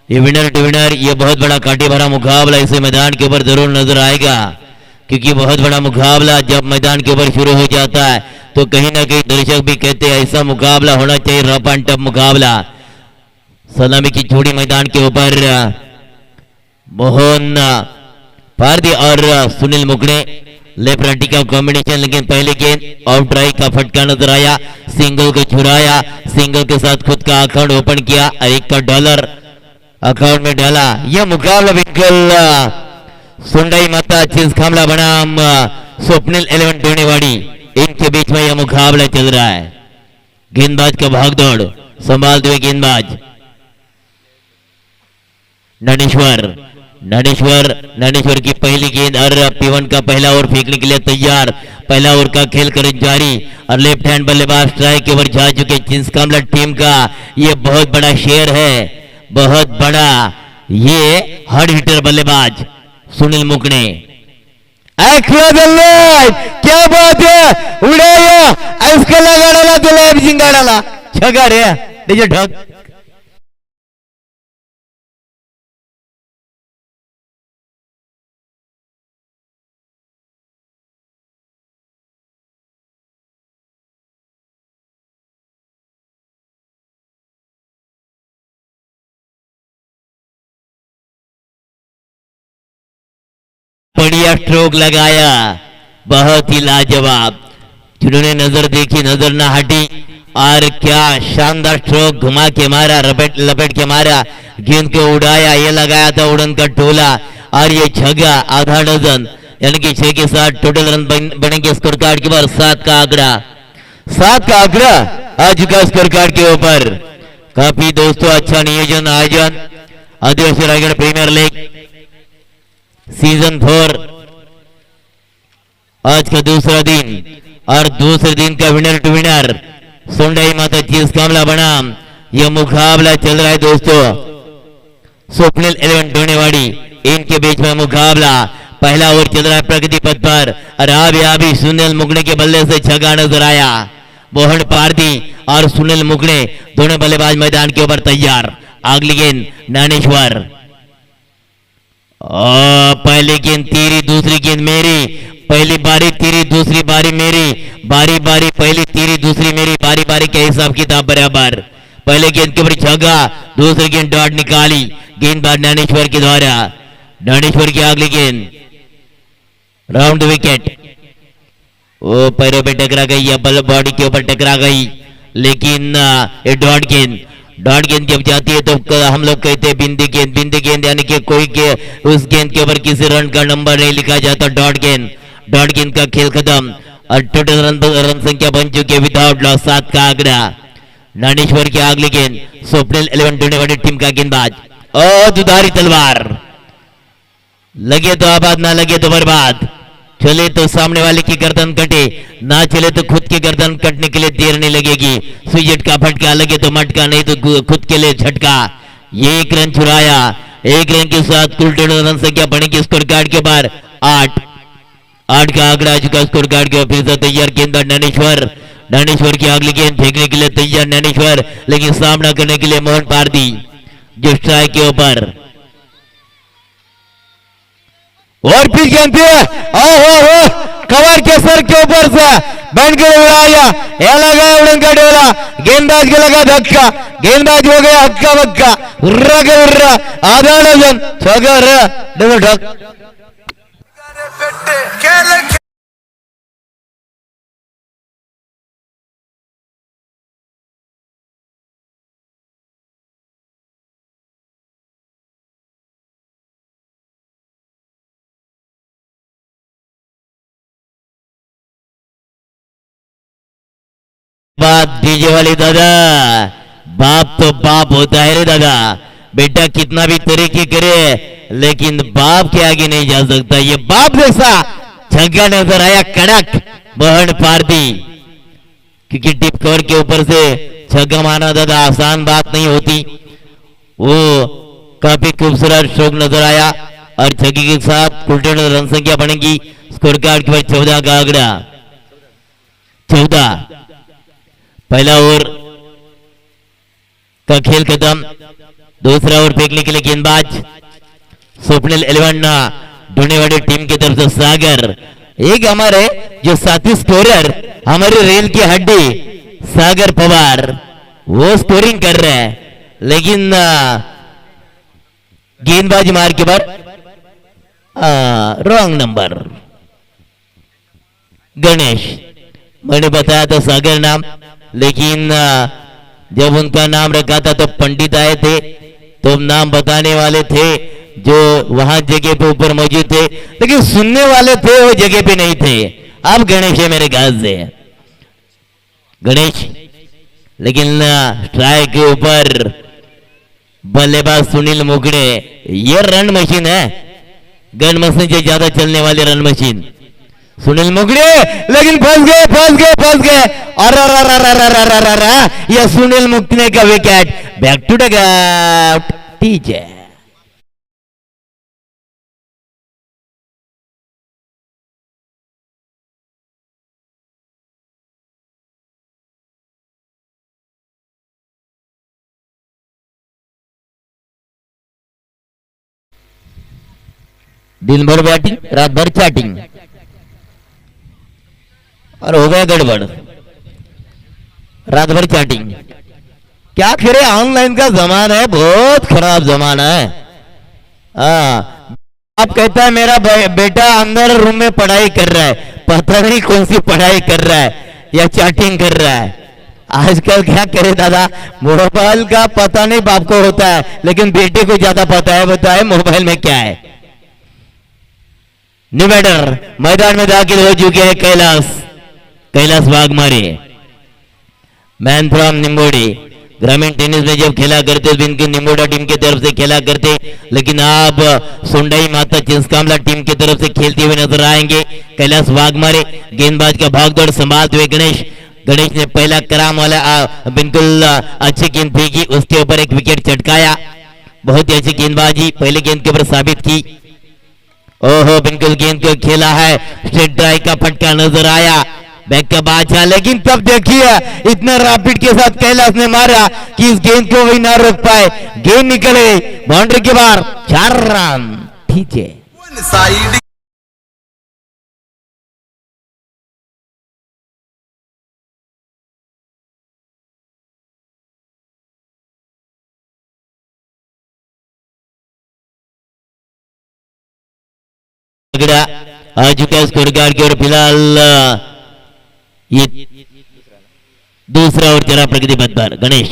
ये winner to winner, ये बहुत बड़ा कांटे भरा मुकाबला इसे मैदान के ऊपर जरूर नजर आएगा, क्योंकि बहुत बड़ा मुकाबला जब मैदान के ऊपर शुरू हो जाता है तो कहीं ना कहीं दर्शक भी कहते हैं ऐसा मुकाबला होना चाहिए, रफ एंड टफ मुकाबला। सलामी की छोड़ी मैदान के ऊपर मोहन पारदी और सुनील मुकड़े लेफ्ट राइटी का कॉम्बिनेशन, लेकिन पहले गेंद आउट ड्राइव का फटका नजर आया, सिंगल को छुड़ाया, सिंगल के साथ खुद का अकाउंट ओपन किया और $1 अकाउंट में डाला। यह मुकाबला बिल्कुल सुंडई माता चीज खामला बनाम स्वप्निल 11 टोनेवाड़ी, इनके बीच में यह मुकाबला चल रहा है। गेंदबाज का भागदौड़, संभालते हुए गेंदबाज नानेश्वर की पहली गेंद और P1 का पहला ओवर फेंकने के लिए तैयार। पहला ओवर का खेल कर जारी और लेफ्ट हैंड बल्लेबाज स्ट्राइक के ओवर जा चुके चिंस कामला टीम का यह बहुत बड़ा शेयर है, बहुत बड़ा ये हार्ड हिटर बल्लेबाज सुनील मुकड़े। क्या बात है, उड़ाया इसका लगाड़ा तो जिंगाड़ा छगा रे डीजे ढक। बढ़िया स्ट्रोक लगाया, बहुत ही लाजवाब, जिन्होंने नजर देखी नजर ना हटी और क्या शानदार स्ट्रोक घुमा के मारा, लपेट के मारा, गेंद को उड़ाया, ये लगाया था उड़न का टोला और ये छगा आधा डजन, यानी कि 6 के साथ टोटल रन बनेंगे स्कोर कार्ड के ऊपर। 7 का आंकड़ा आ चुका स्कोर कार्ड के ऊपर। काफी दोस्तों अच्छा नियोजन आयोजन आदिवासी रायगढ़ प्रीमियर लीग सीजन 4 आज का दूसरा दिन और दूसरे दिन का विनर टू विनर सोंडाई माता चीज कामला बनाम यह मुकाबला चल रहा है दोस्तों। स्वप्निल 11 टोनेवाड़ी, इनके बीच में मुकाबला। पहला ओवर चल रहा है प्रगति पथ पर और अभी सुनील मुकड़े के बल्ले से छक्का नजर आया। मोहन पारदी और सुनील मुकड़े दोनों बल्लेबाज मैदान के ऊपर तैयार। अगली गेंद नानेश्वर, पहली गेंद तेरी, दूसरी गेंद मेरी, पहली बारी तेरी, दूसरी बारी मेरी, बारी बारी पहली तेरी, दूसरी मेरी, बारी बारी के हिसाब किताब बराबर। पहले गेंद के ऊपर छक्का, दूसरी गेंद डॉट निकाली, गेंदबाज ज्ञानेश्वर के द्वारा। ज्ञानेश्वर की अगली गेंद राउंड विकेट, वो पैरों पे टकरा गई या बॉडी के ऊपर टकरा गई, लेकिन डॉट गेंद जब जाती है तो हम लोग कहते हैं बिंदी गेंद यानी कि कोई के उस गेंद के ऊपर किसी रन का नंबर नहीं लिखा जाता। डॉट गेंद का खेल खत्म और टोटल रन संख्या बन चुकी है विदाउट लॉस। 7 का आंकड़ा। ज्ञानेश्वर की अगली गेंद स्वप्निल 11 टोनेवाड़ी टीम का गेंदबाज, दुधारी तलवार, लगे तो आबाद ना लगे तो बर्बाद, चले तो सामने वाले की गर्दन कटे, ना चले तो खुद की गर्दन कटने के लिए देर नहीं लगेगी। स्विच का फटका, लगे तो मटका, नहीं तो खुद के लिए झटका। ये 1 रन चुराया, 1 रन के साथ कुल टोटल रन संख्या बनेगी स्कोर कार्ड के बाद 8 का आंकड़ा आ चुका स्कोर कार्ड के फिर से तैयार। गेंदबाज ज्ञानेश्वर की अगली गेंद फेंकने के लिए तैयार ज्ञानेश्वर, लेकिन सामना करने के लिए मोहन पारदी जो स्ट्राइक के ऊपर। और फिर गेंद कवर के सर के ऊपर से बैंड के उड़ाया, लगा उड़न का डोला, गेंदबाज को लगा धक्का, गेंदबाज हो गया हक्का बक्का, आधा डजन छक्का। बात डीजे वाले दादा, बाप तो बाप होता है रे दादा, बेटा कितना भी तरीके करे लेकिन बाप के आगे नहीं जा सकता। ये बाप जैसा छक्का नजर आया कड़क मोहन पारदी, क्योंकि टिप कवर के ऊपर से छक्का मारना दादा आसान बात नहीं होती। वो काफी खूबसूरत स्ट्रोक नजर आया और छक्के के साथ कुल टोटल रन संख्या बनेगी स्कोर कार्ड के बाद 14 का आंकड़ा। 14 पहला ओवर का खेल खत्म दूसरा ओवर फेंकने के लिए गेंदबाज स्वप्निल 11 ढूंढेवाड़ी टीम की तरफ से सागर। एक हमारे जो साथी स्कोरर हमारी रेल की हड्डी सागर पवार वो स्कोरिंग कर रहे हैं, लेकिन गेंदबाजी मार के बाद रॉन्ग नंबर। गणेश मैंने बताया था सागर नाम, लेकिन जब उनका नाम रखा था तो पंडित आए थे तो नाम बताने वाले थे जो वहां जगह पे ऊपर मौजूद थे, लेकिन सुनने वाले थे वो जगह पे नहीं थे। अब गणेश है मेरे ख्याल से गणेश, लेकिन स्ट्राइक के ऊपर बल्लेबाज सुनील मुगड़े। ये रन मशीन है, गन मशीन से ज्यादा चलने वाली रन मशीन सुनील मुगड़े, लेकिन फंस गए और ये सुनील मुगड़े का wicket. Back to the ground teacher. दिन भर बैटिंग रात भर चैटिंग और हो गया गड़बड़। रात भर चैटिंग क्या करे, ऑनलाइन का जमाना है, बहुत खराब जमाना है। आप कहता है मेरा बेटा अंदर रूम में पढ़ाई कर रहा है, पता नहीं कौन सी पढ़ाई कर रहा है या चैटिंग कर रहा है। आजकल क्या करे दादा, मोबाइल का पता नहीं बाप को होता है, लेकिन बेटे को ज्यादा पता है, बताए मोबाइल में क्या है। न्यू बैटर मैदान में दाखिल हो चुके हैं कैलाश वाघमारे, मैन फ्रॉम निम्बोड़ी। ग्रामीण टेनिस में जब खेला करते तो इनकी निम्बोड़ा टीम की तरफ से खेला करते, लेकिन आप सोंडाई माता चिंसकामला टीम की तरफ से खेलते हुए नजर आएंगे कैलाश वाघमारे। गेंदबाज का भागदौड़ संभालते हुए गणेश ने पहला कराम वाला बिल्कुल अच्छी गेंद फेंकी, उसके ऊपर एक विकेट चटकाया। बहुत ही अच्छी गेंदबाजी पहले गेंद के ऊपर साबित की। ओहो बिल्कुल गेंद को खेला है, स्ट्रेट ड्राइव का फटका नजर आया, बैक का बादशाह, लेकिन तब देखिए इतना रैपिड के साथ कैलाश ने मारा कि इस गेंद को वही ना रोक पाए। गेंद निकले बाउंड्री के बाहर, 4 रन। ठीक है आ चुका है स्कोर कार्ड की ओर। फिलहाल ये दूसरा और तेरा प्रगति पथ पर गणेश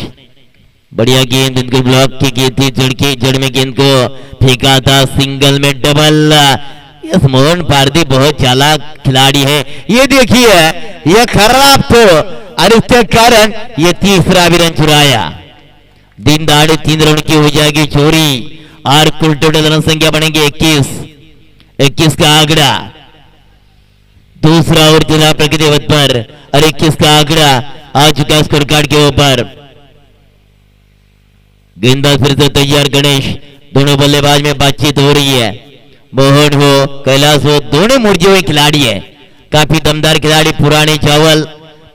बढ़िया गेंद इनको ब्लॉक की गेंद थी, जड़ में गेंद को फेंका था, सिंगल में डबल। यस मोहन पारदी बहुत चालाक खिलाड़ी है, ये देखिए ये खराब तो और इसके कारण ये तीसरा भी रन चुराया। दिन दहाड़े 3 रन की हो जाएगी चोरी और कुल टोटल रन संख्या बनेगी 21 का आंकड़ा। दूसरा ओवर जिला प्रगति पथ पर और 21 का आंकड़ा आ चुका स्कोर कार्ड के ऊपर। गेंदबाज फिर से तैयार गणेश, दोनों बल्लेबाज में बातचीत हो रही है। मोहन हो कैलाश हो, दोनों मुर्जे हुए खिलाड़ी है, काफी दमदार खिलाड़ी, पुराने चावल,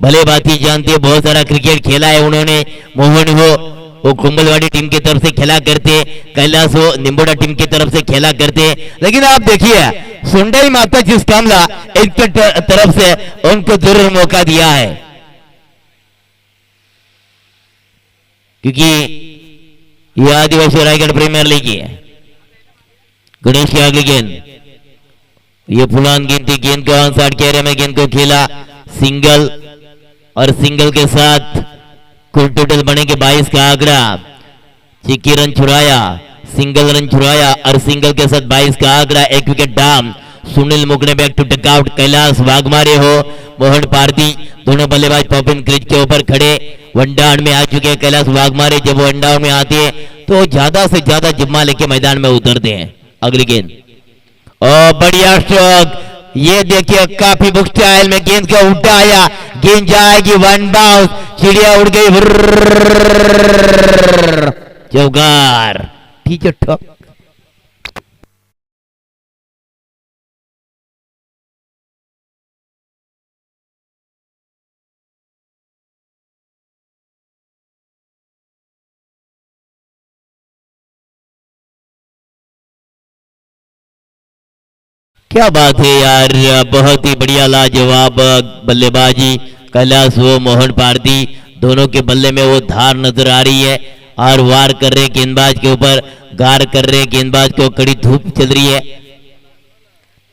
भले बात ही जानते हैं, बहुत सारा क्रिकेट खेला है उन्होंने। मोहन हो वो कुंभलवाड़ी टीम की तरफ से खेला करते, कैलाश हो निम्बोड़ा टीम की तरफ से खेला करते, लेकिन आप देखिए सुंडई माता जिस कामला इनके तरफ से उनको जरूर मौका दिया है, क्योंकि यह आदिवासी रायगढ़ प्रीमियर लीग है। गणेश की अगली गेंद, ये फुलान गेंद थी, गेंद को ऑन साइड के एरिया में गेंद को खेला, सिंगल और सिंगल के साथ कुल टोटल बनेंगे 22 का आंकड़ा। चिक्की रन छुड़ाया, सिंगल रन छुड़ाया और सिंगल के साथ 22 का आंकड़ा, एक wicket down. Sunil Mugne back to takeout, Kailash Waghmare हो मोहन पारदी, दोनों बल्लेबाज पॉपिन क्रीज के ऊपर खड़े वन डाउन में आ चुके हैं। कैलाश वाघमारे जब वन डाउन में आते हैं तो ज्यादा से ज्यादा जिम्मा लेके मैदान में उतरते हैं। अगली गेंद और बढ़िया स्ट्रोक, ये देखिए काफी बुक स्टाइल में गेंद का उठाया, गेंद जाएगी वन बाउंस, चिड़िया उड़ गई, चौकार। ठीक है। क्या बात है यार, बहुत ही बढ़िया लाजवाब बल्लेबाजी। कैलाश वो मोहन पारदी दोनों के बल्ले में वो धार नजर आ रही है और वार कर रहे गेंदबाज के ऊपर, गार कर रहे गेंदबाज को, कड़ी धूप चल रही है।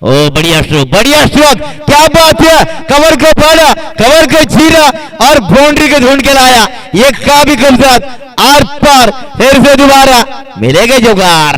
ओ बढ़िया स्ट्रोक, बढ़िया स्ट्रोक, क्या बात है, कवर को पाला, कवर को चीरा और बाउंड्री को ढूंढ के लाया। ये का भी कमजोर आर पार, फिर से दोबारा मिलेगा जुगाड़।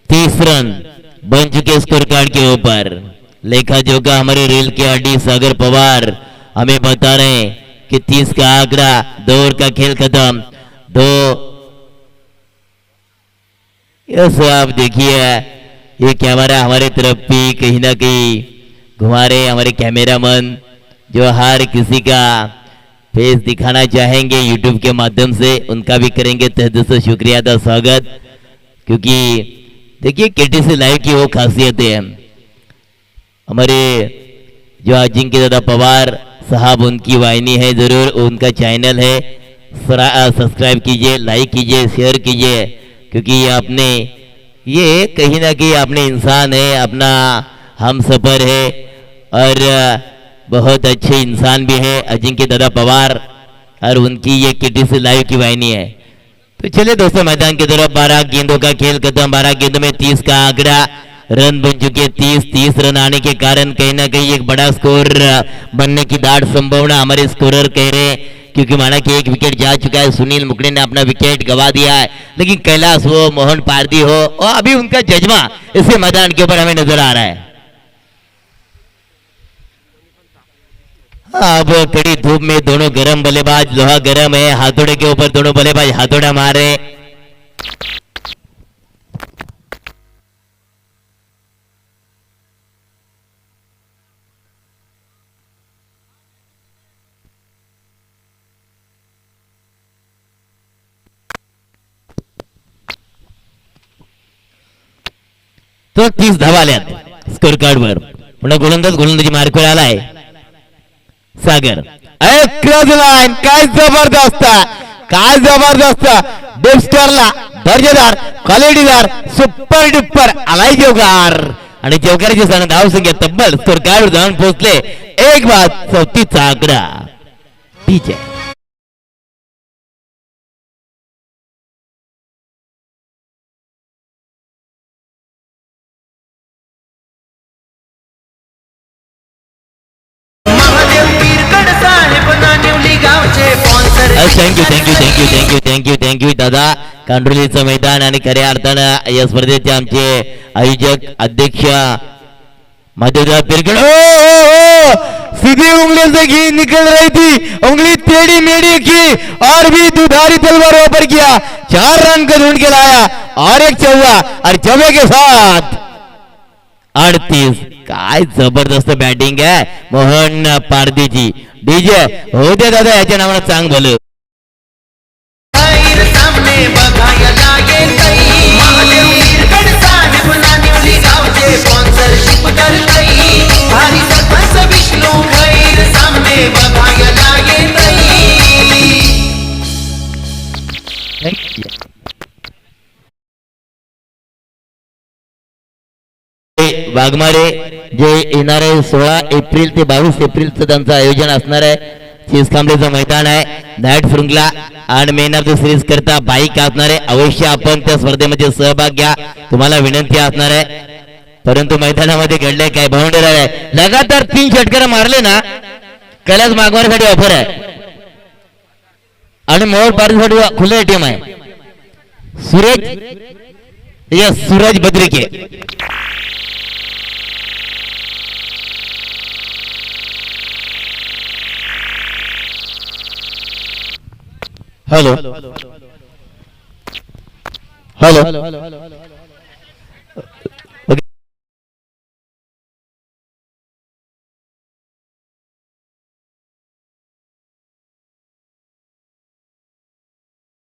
तीस रन बन चुके स्कोर कार्ड के ऊपर। लेखा जोखा हमारे रेल के आरडी सागर पवार हमें बता रहे हैं कि 30 का आंकड़ा, 2 ओवर का खेल खत्म। दो आप देखिए, ये कैमरा हमारे तरफ भी कहीं ना कहीं घुमा रहे हमारे कैमरामैन, जो हर किसी का फेस दिखाना चाहेंगे यूट्यूब के माध्यम से, उनका भी करेंगे तहे दिल से शुक्रिया अदा, स्वागत। क्योंकि देखिए केटीसी लाइव की वो खासियतें हैं, हमारे जो अजिंक्य दादा पवार साहब, उनकी वाहिनी है, जरूर उनका चैनल है, सब्सक्राइब कीजिए, लाइक कीजिए, शेयर कीजिए। क्योंकि आपने ये कहीं ना कहीं अपने इंसान है, अपना हम सफर है और बहुत अच्छे इंसान भी है अजिंक्य दादा पवार, और उनकी ये केटीसी लाइव की वाहिनी है। तो चलिए दोस्तों, मैदान की तरफ 12 गेंदों का खेल खत्म। 12 गेंदों में 30 का आंकड़ा, रन बन चुके 30 रन आने के कारण कहीं ना कहीं एक बड़ा स्कोर बनने की दाढ़ संभावना हमारे स्कोरर कह रहे हैं। क्योंकि माना कि एक विकेट जा चुका है, सुनील मुकड़े ने अपना विकेट गवा दिया है, लेकिन कैलाश हो, मोहन पारदी हो, और अभी उनका जज्बा इसी मैदान के ऊपर हमें नजर आ रहा है। अब कड़ी धूप में दोनों गरम बल्लेबाज, लोहा गरम है, हाथोड़े के ऊपर दोनों बल्लेबाज हाथोड़ा मारे। तो 30 धावा आल्यात स्कोर कार्डवर। पुन्हा गोलंदाजी मार्कवर आलाय सागर। क्रॉस लाईन, काय जबरदस्त, काय जबरदस्त, डेपस्टरला दर्जेदार, क्वालिटीदार, सुपर डुपर आलाय जोगार, आणि जोगारची स्थान धाव संख्या तब्बल स्कोर कार्डवर जाऊन पोहोचले 1/34 आकडा। डीजे थँक्यू दादा। कांडोलीचं मैदान आणि खऱ्या अर्थानं या स्पर्धेचे आमचे आयोजक अध्यक्ष मधुदा पिरगड। सीधी उंगली से घी निकल रही थी, उंगली टेढ़ी मेढ़ी की और भी दुधारी तलवार ऊपर किया, 4 रन को ढूंढ के लाया और एक चौका, और चौके के साथ 38। काय जबरदस्त बॅटिंग आहे मोहन पारदीची। डीजे हो दे दादा, याच्या नावानं चांग भलं। सामने बघायला लागेल काही, महादेव गिरगड साहेब नानिवली गावचे स्पॉन्सरशिप करतई, भारी सरपंच विष्णू खैर सामने बघायला लागेल काही। वाघमारे जे येणारे 16 एप्रिल ते 22 एप्रिलचं त्यांचं आयोजन असणार आहे. चिसकांबलेचं मैदान आहे. नाईट फ्रुंगला आणि मेन ऑफ द सिरीज करता बाईक असणार आहे. अवश्य आपण त्या स्पर्धेमध्ये सहभाग घ्या, तुम्हाला विनंती असणार आहे. परंतु मैदानामध्ये घडले काय बाउंड्री आहे. लगातार 3 षटकार मारले ना, कैलास मागवारसाठी ऑफर आहे आणि मोर पार्टीसाठी खुले एटीएम आहे. सूरज बद्रिके हॅलो हॅलो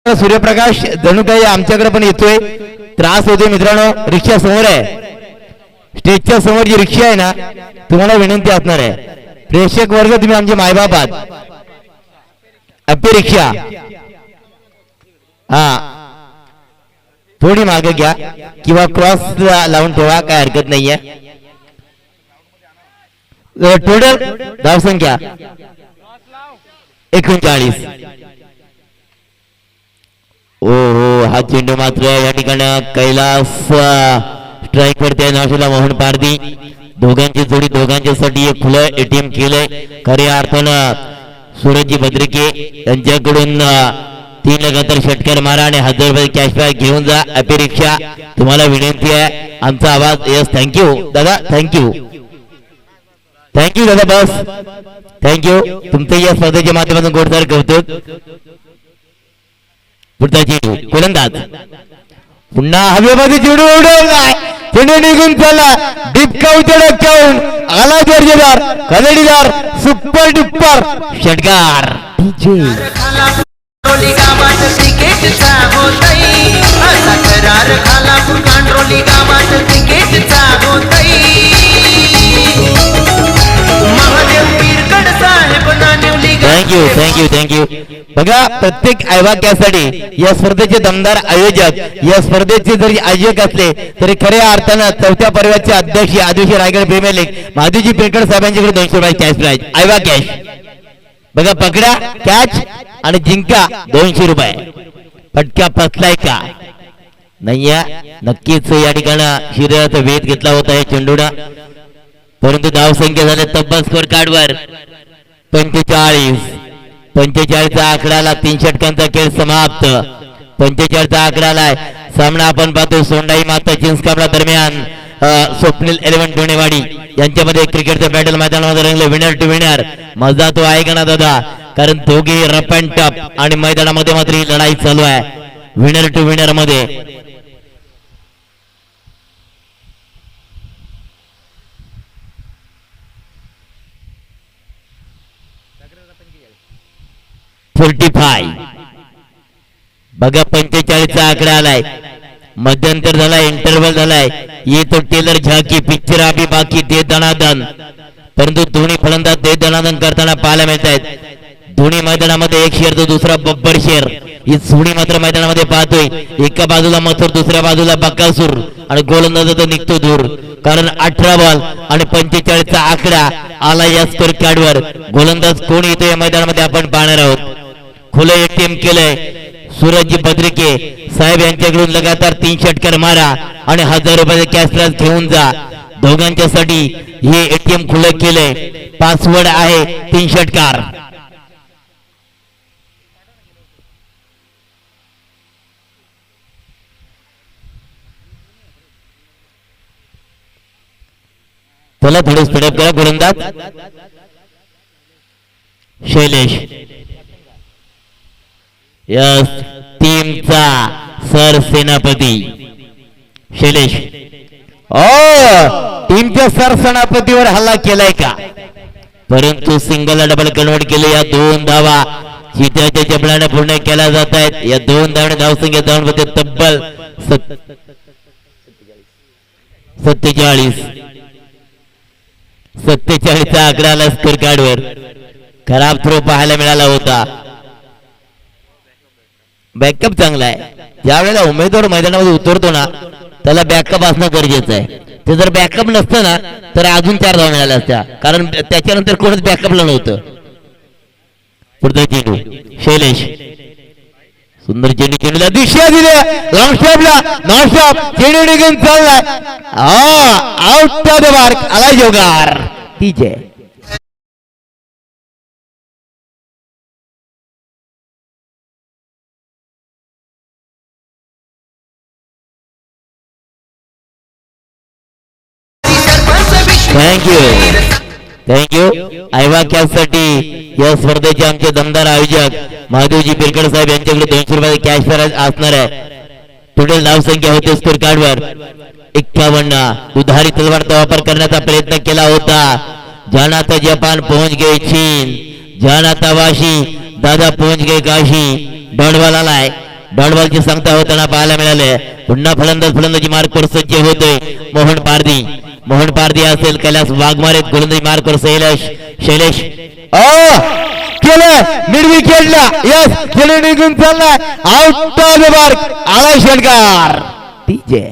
सूर्यप्रकाश जणूकाही आमच्याकडे पण येतोय. त्रास होतोय मित्रांनो. रिक्षा समोर आहे, स्टेजच्या समोर जी रिक्षा आहे ना, तुम्हाला विनंती असणार आहे. प्रेक्षक वर्ग तुम्ही आमचे मायबाप आहात. अपी रिक्षा हा थोडी मागे घ्या किंवा क्रॉस लावून ठेवा, काय हरकत नाहीये. टोटल धावसंख्या 39. ओ हा चेंडू मात्र या ठिकाणी कैलास स्ट्राईक वरती नाशिला मोहन पारदी. दोघांची जोडी, दोघांच्यासाठी एक खुलं एटीएम केलंय. खऱ्या अर्थानं सूरजजी बद्रिके यांच्याकडून 3 लगातार षटकार मारा आणि 1000 रुपये कॅशबॅक घेऊन जा. अपेक्षा तुम्हाला विनंती आहे. आमचा आवाज यस. थँक्यू दादा, थँक्यू थँक्यू दादा, बस थँक्यू. तुमचं या स्पर्धेच्या माध्यमातून गोडदार कौतुक. पुढचा चेंडू गोलंदाज पुन्हा हवेमध्ये चेंडू उडवलाय. चेंडू निघून चालला. डिपका उचलून आला दर्जेदार कलडीदार सुपर डुपर षटकार. Thank you thank you thank you. बघा, प्रत्येक आयोजकासाठी या स्पर्धेचे दमदार आयोजक, या स्पर्धेचे जरी आयोजक असले तरी खऱ्या अर्थानं 4थ्या पर्वाचे अध्यक्ष आदिवासी रायगड प्रीमियर लीग महादेवजी पेडकर साहेबांच्याकडे 200 रुपये कॅश प्राइज. आयवा कॅश बघा, पकडा कॅच आणि जिंका 200 रुपये. फटका फसलाय का नाही? नक्कीच या ठिकाणी शिराचा वेध घेतला होता या चेंडूला. परंतु धावसंख्या झाल्या तब्बल स्कोर कार्डवर 45 चा आकडाला. 3 षटकांचा खेळ समाप्त. 45 चा आकडाला सामना आपण पाहतो सोंडाई माता चिंचकामला दरम्यान स्वप्नील 11 टोणेवाडी यांच्यामध्ये क्रिकेटचं बॅटल मैदानामध्ये रंगलं. Winner to winner. मजा तो आहे का ना दादा? कारण दोघे रफ अँड टफ आणि मैदानामध्ये मात्र ही लढाई चालू आहे विनर टू विनर मध्ये. बघा 45 चा आकडा आलाय. मध्यंतर झालाय, इंटरव्हल झालाय. ये तो टेलर झाकी पिक्चर अभी बाकी दे दणादन. परंतु दोन्ही फलंदाज दे दणादन करताना पाहायला मिळत आहेत. दोन्ही मैदानामध्ये एक शेर तर दुसरा बब्बर शेर. ही सोडी मात्र मैदानामध्ये पाहतोय. एका बाजूला मथुर, दुसऱ्या बाजूला बक्कासूर आणि गोलंदाज तर निघतो दूर. कारण 18 बॉल आणि 45 चा आकडा आला या स्कोर कार्डवर. गोलंदाज कोण येतो या मैदानामध्ये आपण पाहणार आहोत. खुलं एटीएम केलंय. सूरजजी बद्रिके साहेब यांच्याकडून लगातार 3 षटकार मारा आणि 1000 रुपये कॅश प्राइज घेऊन जा. दोघांच्यासाठी हे एटीएम खुलं केलंय. पासवर्ड आहे 3 षटकार. चला थोडं स्पीडअप करा गोलंदाज शैलेश. यस, टीमचा सरसेनापती शैलेश. टीमच्या सरसेनापतीवर हल्ला केलाय का? परंतु सिंगल डबल कन्वर्ट केले. या 2 धावा चित्याच्या जबलाने पूर्ण केल्या जात आहेत. या 2 धावाने धावसंख्या जाऊन तब्बल 47 चा आकडाला स्कोर कार्डवर. खराब थ्रो पाहायला मिळाला होता. बॅकअप चांगला आहे. ज्या वेळेला उमेदवार मैदानामध्ये उतरतो ना, त्याला बॅकअप असणं गरजेचं आहे. ते जर बॅकअप नसतं ना तर अजून 4 धावा मिळाल्या असत्या, कारण त्याच्यानंतर कोणच बॅकअपला नव्हतं. पुढचा चेंडू शैलेश, सुंदर चेंडू, चेंडूला दिशा दिल्या लॉंग स्टॉपला, नॉन स्टॉप चेंडू निघून चाललाय, आउट ऑफ द मार्क. आला जोगार तिचे. थँक्यू आयवा कॅपसाठी या स्पर्धेचे आमचे दमदार आयोजक महादेवजी बिरकड साहेब यांच्याकडे 200 रुपये कॅश प्राइज असणार आहे. टोटल धाव संख्या होते स्कोर कार्डवर 51. दुधारी तलवारचा वापर करण्याचा प्रयत्न केला होता. जानाता जपान पहुंच गए चीन, जानाता वाशी, दादा पहुंच गए काशी. डॉटबॉल आलाय, डॉटबॉलची सांगता होताना पाहायला मिळाले. पुन्हा फलंदाजी मार्कवर सज्ज होतोय मोहन पारदी. मोहन पारदी असेल, कैलास वाघमारे गोलंदाजी मार्कवर शैलेश केलं, मिड विकेटला, यस खेळू निघून चाललाय, आउट ऑफ द मार्क. आला षटकार तिचे.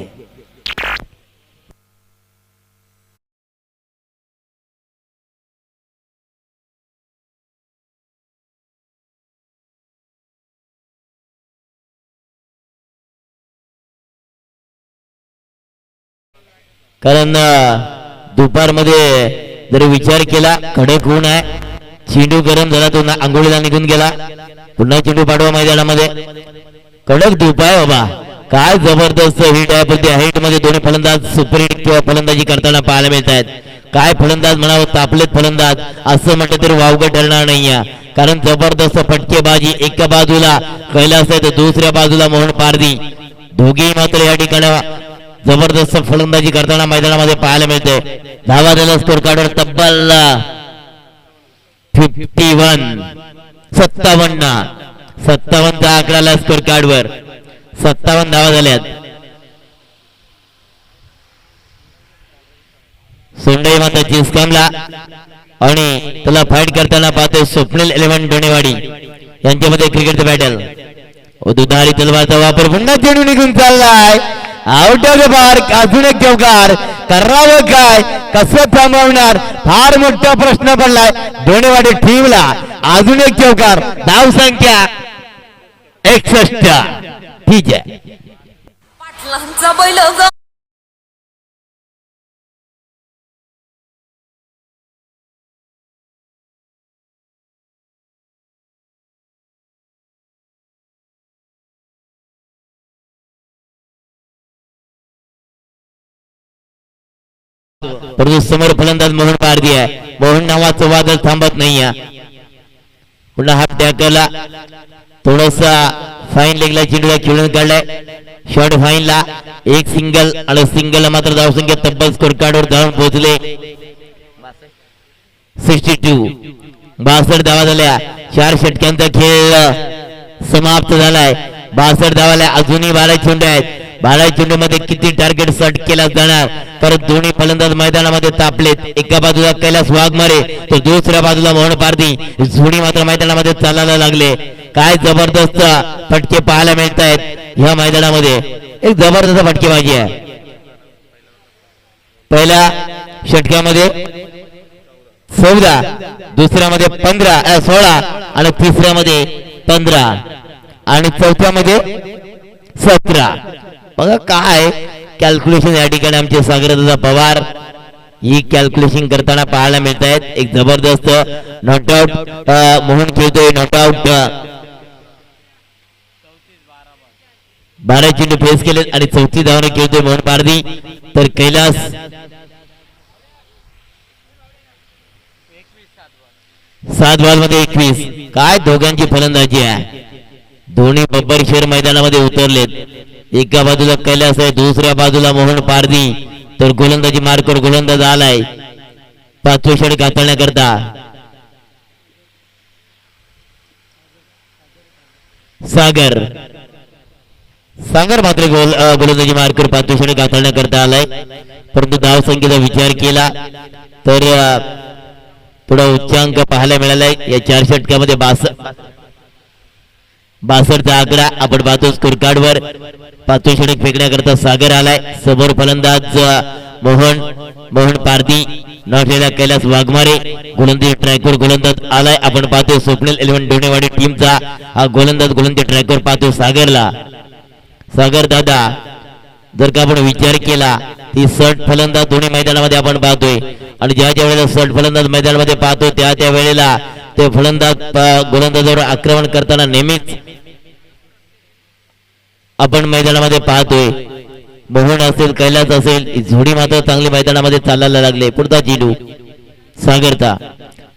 कारण दुपारमध्ये जर विचार केला कडक ऊन आहे, चेंडू गरम झाला, तो आंघोळीला निघून गेला, पुन्हा चेंडू पाठवा मैदानामध्ये. कडक धूप आहे बाबा, काय जबरदस्त हिट आहे. पण त्या हिट मध्ये दोन्ही फलंदाज सुपर हिट किंवा फलंदाजी करताना पाहायला मिळत आहेत. काय फलंदाज म्हणावं, तापलेत फलंदाज असं म्हटलं तरी वावगं ठरणार नाहीये. कारण जबरदस्त फटकेबाजी, एका बाजूला कैलास आहे तर दुसऱ्या बाजूला मोहन पारदी. दोघेही मात्र या ठिकाणी जबरदस्त फलंदाजी करताना मैदानामध्ये पाहायला मिळते. धावा झाला स्कोर कार्डवर तब्बल 57. 57चा आकडाला स्कोर कार्डवर 57 धावा झाल्यात. सोंडई माता चिस्कामला आणि त्याला फाईट करताना पाहतोय स्वप्नील 11 डोणेवाडी यांच्यामध्ये क्रिकेटचं बॅटल. दुधारी तलवारचा वापर, पुन्हा चेंडू निघून चाललाय, आउट ऑफ द मार्क. अजून एक चौकार, करावं काय, कसं थांबवणार, फार मोठा प्रश्न पडलाय डोणेवाडी टीमला. अजून एक चौकार, धाव संख्या 61. ठीक आहे. परंतु समोर फलंदाज मोहन पारदी आहे. मोहन नावाचं वादळ थांबत नाहीये. पुन्हा हात टॅकलला थोडासा फाईन लेगला चेंडूला खेळून काढलाय. शॉर्ट फाईनला एक सिंगल आणि सिंगलला मात्र धावसंख्या तब्बल स्कोर कार्डवर जाऊन पोहोचले 62. 62 धावा झाल्या. 4 षटकांचा खेळ समाप्त झालाय. 62 धावाला अजूनही 12 चेंडू आहेत. 12 चेंडू मध्ये किती टार्गेट सेट केला जाणार, कारण दोन्ही फलंदाज मैदानामध्ये तापलेत. एका बाजूला कैलास वाघमारे तर दुसऱ्या बाजूला मोहन पारदी. जोडी मात्र मैदानामध्ये चालायला लागले. काय जबरदस्त फटके पाहायला मिळत आहेत ह्या मैदानामध्ये. एक जबरदस्त फटकेबाजी आहे. पहिल्या षटकामध्ये 14, दुसऱ्यामध्ये 16 आणि तिसऱ्यामध्ये 15 आणि चौथ्यामध्ये 17. बघा काय कॅल्क्युलेशन या ठिकाणी आमचे सागरदादा पवार ही कॅल्क्युलेशन करताना पाहायला मिळत आहेत. एक जबरदस्त नॉटआउट मोहन खेळतोय. नॉटआउट 12 चेंडू फेस केले आणि 34 धावाने खेळतोय मोहन पारदी. तर कैलास 7 बॉल मध्ये 21. काय दोघांची फलंदाजी आहे. दोन्ही बब्बर शेर मैदानामध्ये उतरलेत. एका बाजूला कैलास आहे, दुसऱ्या बाजूला मोहन पारदी. तर गोलंदाजी मार्कवर गोलंदाज आलाय 5वे षटक हाताळण्याकरता. सागर मात्र गोलंदाजी मार्कवर 5वे षटक हाताळण्याकरता आलाय. परंतु धाव संख्येचा विचार केला तर थोडा उच्चांक पाहायला मिळालाय. या 4 षटकामध्ये 62चा आकडा आपण पाहतो स्कोर कार्डवर. 5वे षटक फेकण्याकरता सागर आलाय. समोर फलंदाज मोहन मोहन पारधी नॉटेला कैलास वाघमारे गोलंदाज ट्रॅकवर गोलंदाज आलाय. आपण पाहतोय स्वप्नील 11 डोणेवाडी टीमचा हा गोलंदाज ट्रॅकवर पाहतोय सागरला. सागर दादा जर का आपण विचार केला ती सर्ट फलंदाज दोन्ही मैदानामध्ये आपण पाहतोय आणि ज्या ज्या वेळेला सर्ट फलंदाज मैदानामध्ये पाहतो त्या त्या वेळेला ते फलंदाज गोलंदाजावर आक्रमण करताना नेहमीच आपण मैदानामध्ये पाहतोय. मोहन असेल कैलास असेल ही जोडी मात्र चांगली मैदानामध्ये चालायला लागले. पुढचा चेंडू सागरचा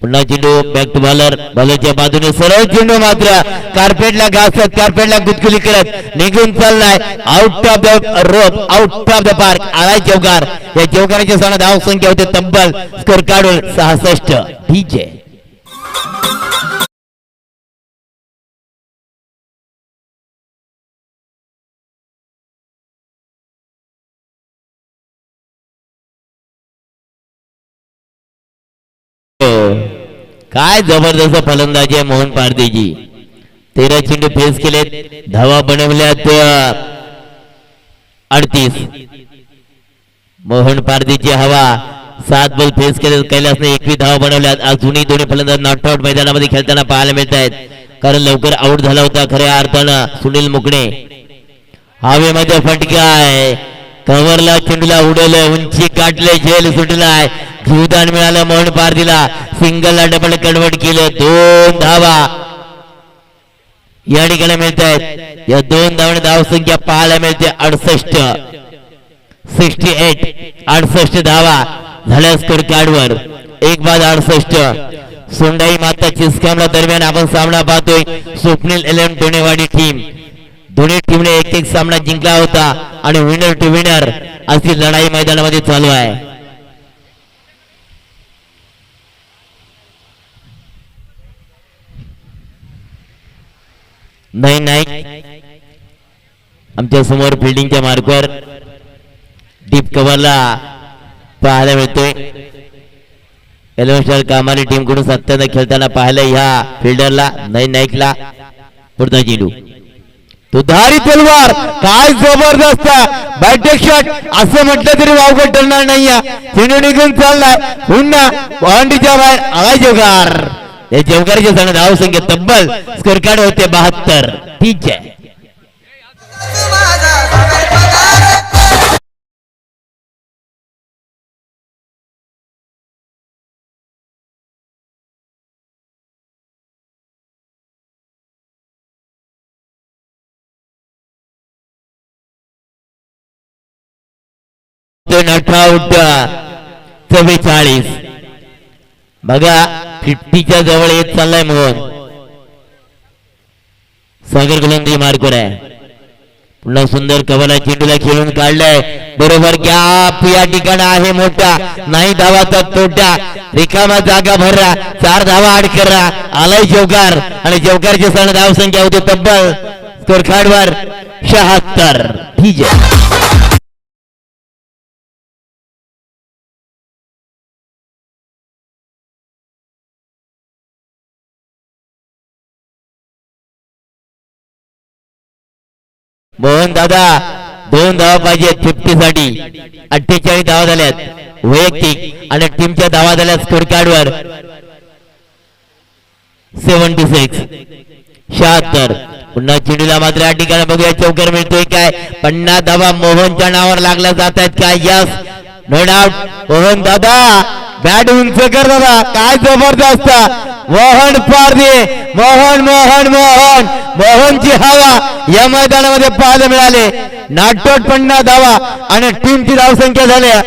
पुन्हा चेंडू बॅक टू बॉलर बॉलरच्या बाजूने सरळ चेंडू मात्र कार्पेटला घासत कार्पेटला गुदगुली करत निघून चाललाय. Out of the rope out of the park आलाय चौकार. या चौकाराच्या सणा धाव संख्या होते तब्बल स्कोर काढून 66. ठीक आहे. काय जबरदस्त फलंदाजी आहे मोहन पारधीजी. 13 चेंडू फेस केलेत धावा बनवल्यात 38. मोहन पारधीची हवा 7 बॉल फेस केले. कैलासने 21 धावा बनवल्यात. आज दोन्ही फलंदाज नॉट आउट मैदानामध्ये खेळताना पाहायला मिळत आहेत कारण लवकर आउट झाला होता खऱ्या अर्थानं सुनील मुकणे. हवेमध्ये फटका आहे कव्हरला चेंडूला उडवलं उंची काटले झेल सुटलाय. जीवदान मिळालं मोहन पारधीला. सिंगलला डबल कन्वर्ट केलं. 2 धावा या ठिकाणी मिळत आहेत. या 2 धावांनी धाव संख्या पाहायला मिळते 68 धावा झाल्या स्कोर कार्डवर 1/68. सोंडाई माता चिस्कामला दरम्यान आपण सामना पाहतोय. स्वप्नील 11 डोणेवाडी टीम दोन्ही टीमने एक सामना जिंकला होता आणि विनर टू विनर अशी लढाई मैदानामध्ये चालू आहे. नाही आमच्या समोर फिल्डिंगच्या मार्कवर डीप कव्हरला पाहायला मिळतोय. 11 स्टार कामाली टीम कडून सत्यानं खेळताना पाहायला ह्या फिल्डरला नाईकला. पुढचा चेंडू तो धारी तलवार काय जबरदस्त बॅटिंग शॉट असं म्हटलं तरी वावगं ठरणार नाहीये. चेंडू निघून चाललाय पुन्हा बाउंड्रीच्या बाहेर आलाय जोगार. या जोगारीच्या संघ धाव संख्या तब्बल स्कोर कार्ड होते 72. ठीक आहे. आउट 44. बघा 50च्या जवळ येत चाललाय मोहन. सागर गोलंदाजी मार्कवर आहे. पुन्हा सुंदर कवला चेंडूला खेळून काढलाय. बरोबर गॅप या ठिकाणी आहे मोठा. नाही धावाचा तोटा रिकामा जागा भरला. 4 धावा आड करा आलाय जोगार आणि जोगारची सण धाव संख्या होती तब्बल स्कोर कार्डवर 76. ठीक आहे. मोहन दादा 2 धावा पाहिजेत 50 साठी. 48 धावा झाल्यात वैयक्तिक आणि टीमच्या धावा झाल्यात स्कोर कार्डवर 76. 76. पुन्हा चेंडूला मात्र या ठिकाणी बघूया चौकार मिळतोय काय. 50 धावा मोहनच्या नावावर लागल्या जात आहेत काय. यस नो डाऊट मोहन दादा बॅट उंच कर दादा. काय जबरदस्त मोहन पारधी मोहन मोहन मोहन मोहनची हवा या मैदानामध्ये पाहायला मिळाले. नाटोट 50 धावा आणि टीमची धाव संख्या झाल्या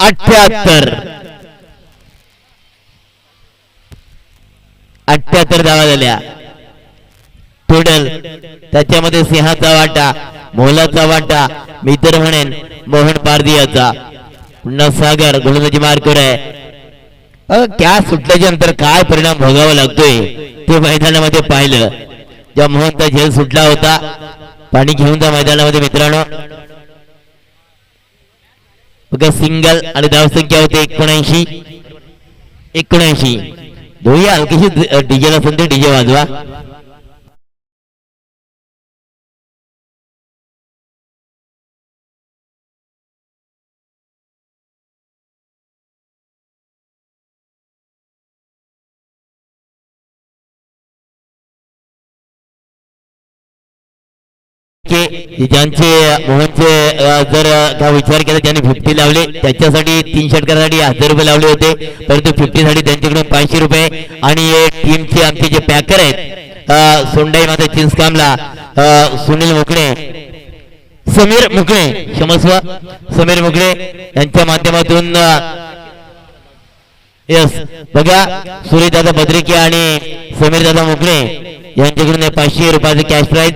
78. 78 धावा झाल्या टोटल. त्याच्यामध्ये सिंहाचा वाटा मोलाचा वाटा मी तर म्हणेन मोहन पारधी याचा. पुन्हा सागर गोलंदाजी मार्कवर आहे. कॅच सुटल्याच्या नंतर काय परिणाम भोगावा लागतोय ते मैदानामध्ये पाहिलं. जेव्हा मोहनचा झेल सुटला होता पाणी घेऊन जा मैदानामध्ये मित्रांनो. बघा सिंगल आणि धावसंख्या होते 79. दोन्ही हलकीशी डीजेला असेल डीजे वाजवा. घ्यायचे ज्यांचे मोहनचे जर का विचार केला ज्यांनी 50 लावले त्याच्यासाठी 3 षटकारासाठी 1000 रुपये लावले होते, परंतु 50 साठी त्यांच्याकडून 500 रुपये. आणि टीमचे आमचे जे पॅकर आहेत सोंडाई माता चिंचकामला सुनील मुकणे समीर मुकणे क्षमस्व समीर मुकणे यांच्या माध्यमातून यस बघा सूर्यदादा बद्रिके आणि समीरदादा मुकणे यांच्याकडून 500 रुपयाचे कॅश प्राइज.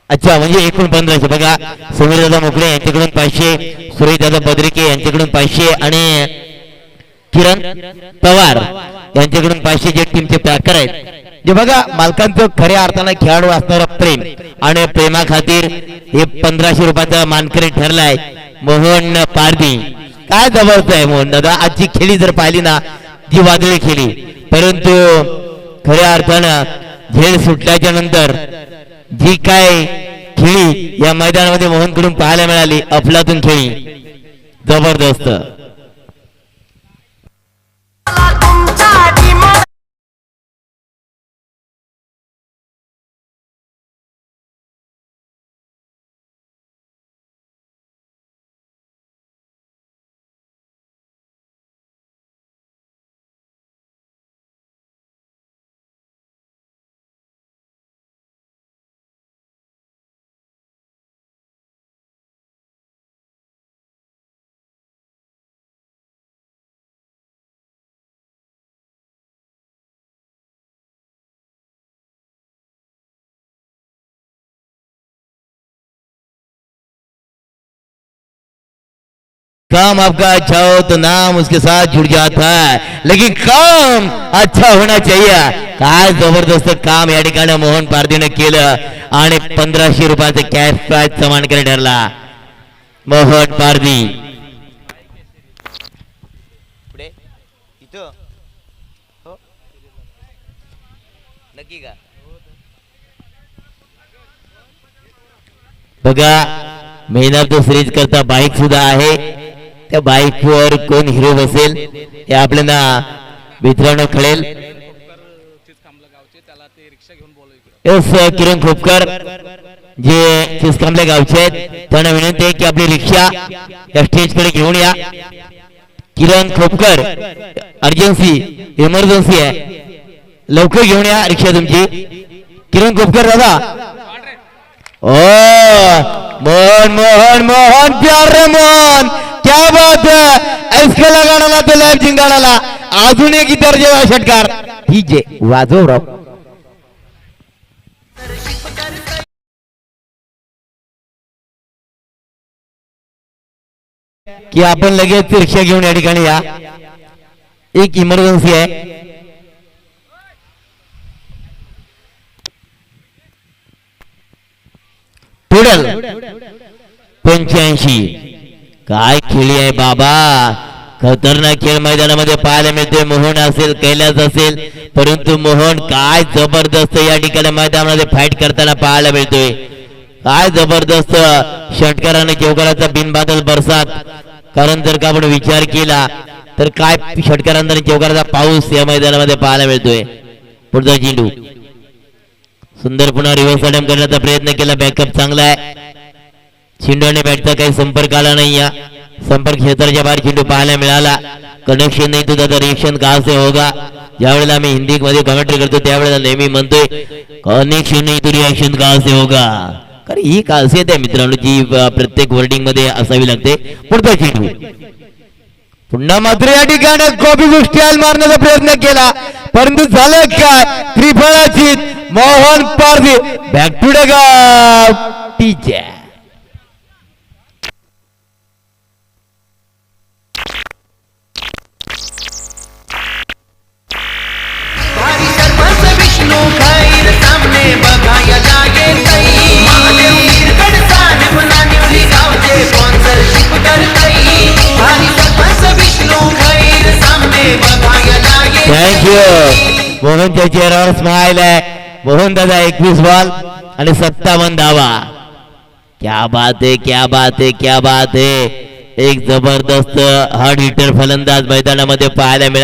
अच्छा म्हणजे एकूण 1500. बघा समीरदादा मुकणे यांच्याकडून 500, सूर्यदादा बद्रिके यांच्याकडून 500 आणि किरण पवार यांच्याकडून 500 जे टीमचे पॅकर आहेत. जे बघा मालकांचं खऱ्या अर्थानं खेळाडू असणारा प्रेम आणि प्रेमा खातीर हे 1500 रुपयाचा मानकरी ठरलाय मोहन पारधी. काय जबरदस्त आहे मोहन दादा. आजची खेळी जर पाहिली ना जी वादळी खेळी, परंतु खऱ्या अर्थानं झेल सुटल्याच्या नंतर जी काय खेळी या मैदानामध्ये मोहनकडून पाहायला मिळाली अफलातून खेळी जबरदस्त. काम आपका अच्छा हो तो नाम उसके साथ जुड़ जाता है, लेकिन काम अच्छा होना चाहिए. काय जबरदस्त काम या ठिकाणी मोहन पारधीने केलं आणि 1500 रुपयाचे कॅश प्राइज समान करे ठरला मोहन पारधी. नक्की का बघा मेहनत सिरीज करता बाईक सुद्धा आहे. त्या बाईक वर कोण हिरो बसेल हे आपल्याला मित्रांनो कळेल. यस किरण खोपकर जे चिसकांबले गावचे आहेत त्यांना विनंती आहे की आपली रिक्षा या स्टेज कडे घेऊन या. किरण खोपकर अर्जन्सी इमर्जन्सी आहे, लवकर घेऊन या रिक्षा तुमची. किरण खोपकर दादा. ओ मोहन मोहन मोहन प्यारे मोहन क्या बात है. इसके लगाना तो लाइव जिंगाडाला अजून एक इतर जेव्हा षटकार डीजे वाजव राव. की आपण लगेच रिक्षा घेऊन या ठिकाणी या, एक इमर्जन्सी आहे. टोटल 85. काय खेळी आहे बाबा. खतरनाक खेळ मैदानामध्ये पाहायला मिळते. मोहन असेल कैलास असेल, परंतु मोहन काय जबरदस्त या ठिकाणी मैदानामध्ये फाईट करताना पाहायला मिळतोय. काय जबरदस्त षटकाराने केवकराचा बिनबादल बरसात. कारण जर का आपण विचार केला तर काय षटकारांना केवकराचा पाऊस या मैदानामध्ये पाहायला मिळतोय. पुढचा चेंडू सुंदर पुन्हा रिव्हर्स अटॅम्प्ट करण्याचा प्रयत्न केला. बॅकअप चांगला आहे. चेंडू आणि बॅटचा काही संपर्क आला नाही. या संपर्क क्षेत्राच्या बाहेर चेंडू पाहायला मिळाला. कनेक्शन नाही तो त्याचा रिएक्शन कहां से होगा. ज्यावेळेला आम्ही हिंदी मध्ये कमेंट्री करतो त्यावेळेला नेहमी म्हणतोय कनेक्शन नाही तो रिएक्शन कहां से होगा. कारण ही खासियत आहे मित्रांनो जी प्रत्येक वर्डिंग मध्ये असावी लागते. पुढचा चेंडू पुन्हा मात्र या ठिकाणी कॉपी स्टाईल मारण्याचा प्रयत्न केला, परंतु झालं काय त्रिफळाची Mohan Pardhi back to the teacher. Thank you. मोहनच्या चेहऱ्यावर स्माइल आहे. मोहन दादा 21 बॉल आणि 57 धावा. क्या बात है क्या बात है क्या बात है. एक जबरदस्त हार्ड हिटर फलंदाज मैदानामध्ये पाहायला मिळाला.